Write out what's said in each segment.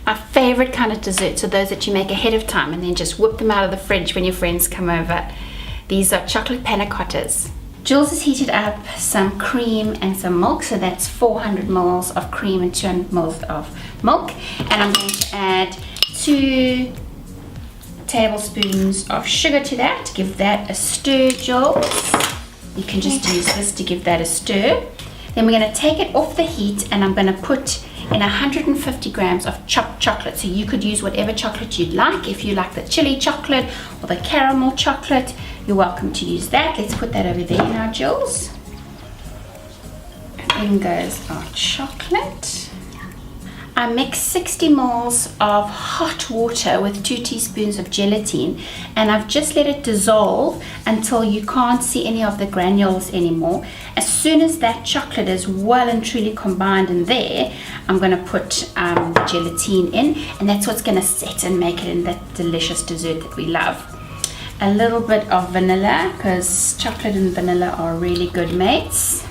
My favorite kind of desserts are those that you make ahead of time and then just whip them out of the fridge when your friends come over. These are chocolate panna cottas. Jules has heated up some cream and some milk, so that's 400 mils of cream and 200 mils of milk. And I'm going to add 2 tablespoons of sugar to that. Give that a stir, Jules. You can just use this to give that a stir. Then we're going to take it off the heat and I'm going to put in 150 grams of chopped chocolate. So you could use whatever chocolate you'd like. If you like the chili chocolate or the caramel chocolate, you're welcome to use that. Let's put that over there now, Jules. And then goes our chocolate. I mix 60 mils of hot water with 2 teaspoons of gelatine, and I've just let it dissolve until you can't see any of the granules anymore. As soon as that chocolate is well and truly combined in there, I'm going to put the gelatine in, and that's what's going to set and make it in that delicious dessert that we love. A little bit of vanilla, because chocolate and vanilla are really good mates.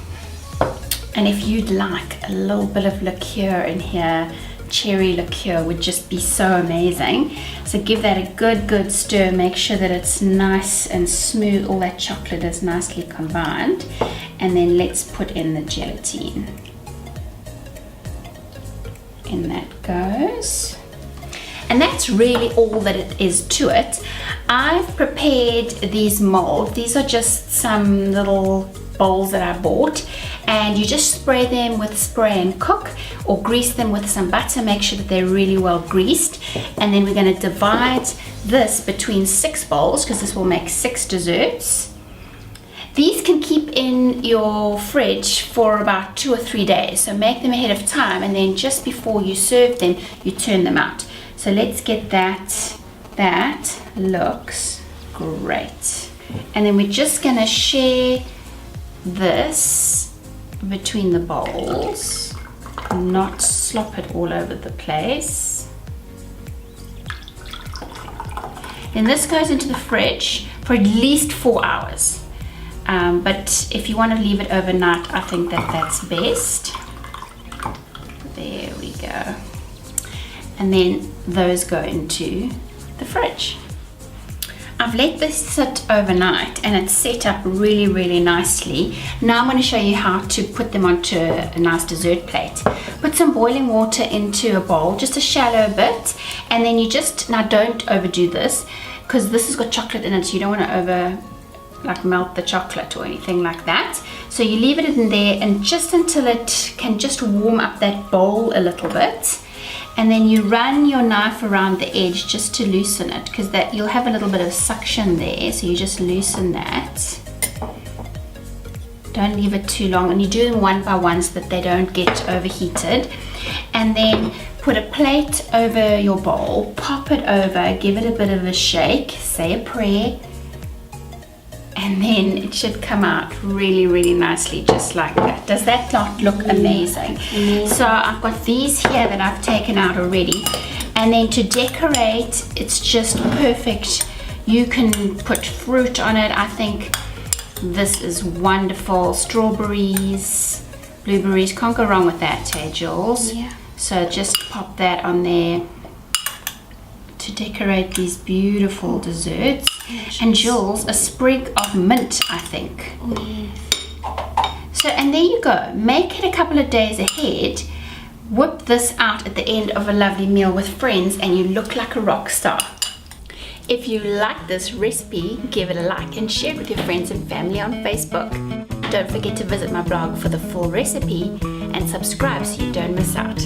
And if you'd like a little bit of liqueur in here, cherry liqueur would just be so amazing. So give that a good stir. Make sure that it's nice and smooth. All that chocolate is nicely combined. And then let's put in the gelatine. In that goes. And that's really all that it is to it. I've prepared these molds. These are just some little bowls that I bought, and you just spray them with spray and cook, or grease them with some butter. Make sure that they're really well greased. And then we're going to divide this between 6 bowls, because this will make 6 desserts. These can keep in your fridge for about 2 or 3 days, so make them ahead of time, and then just before you serve them, you turn them out. So let's get that. That looks great. And then we're just going to share this between the bowls, not slop it all over the place. Then this goes into the fridge for at least 4 hours. But if you want to leave it overnight, I think that that's best. There we go. And then those go into the fridge. I've let this sit overnight and it's set up really nicely. Now I'm going to show you how to put them onto a nice dessert plate. Put some boiling water into a bowl, just a shallow bit, and then you just, now don't overdo this, because this has got chocolate in it, so you don't want to melt the chocolate or anything like that. So you leave it in there and just until it can just warm up that bowl a little bit. And then you run your knife around the edge just to loosen it, because that you'll have a little bit of suction there, so you just loosen that. Don't leave it too long, and you do them one by one so that they don't get overheated. And then put a plate over your bowl, pop it over, give it a bit of a shake, say a prayer, and then it should come out really nicely, just like that. Does that not look amazing? So I've got these here that I've taken out already, and then to decorate, it's just perfect. You can put fruit on it. I think this is wonderful. Strawberries, blueberries, can't go wrong with that, hey Jules? Yeah. So just pop that on there to decorate these beautiful desserts. And Jules, a sprig of mint, I think. So, and there you go. Make it a couple of days ahead. Whip this out at the end of a lovely meal with friends, and you look like a rock star. If you like this recipe, give it a like and share it with your friends and family on Facebook. Don't forget to visit my blog for the full recipe and subscribe so you don't miss out.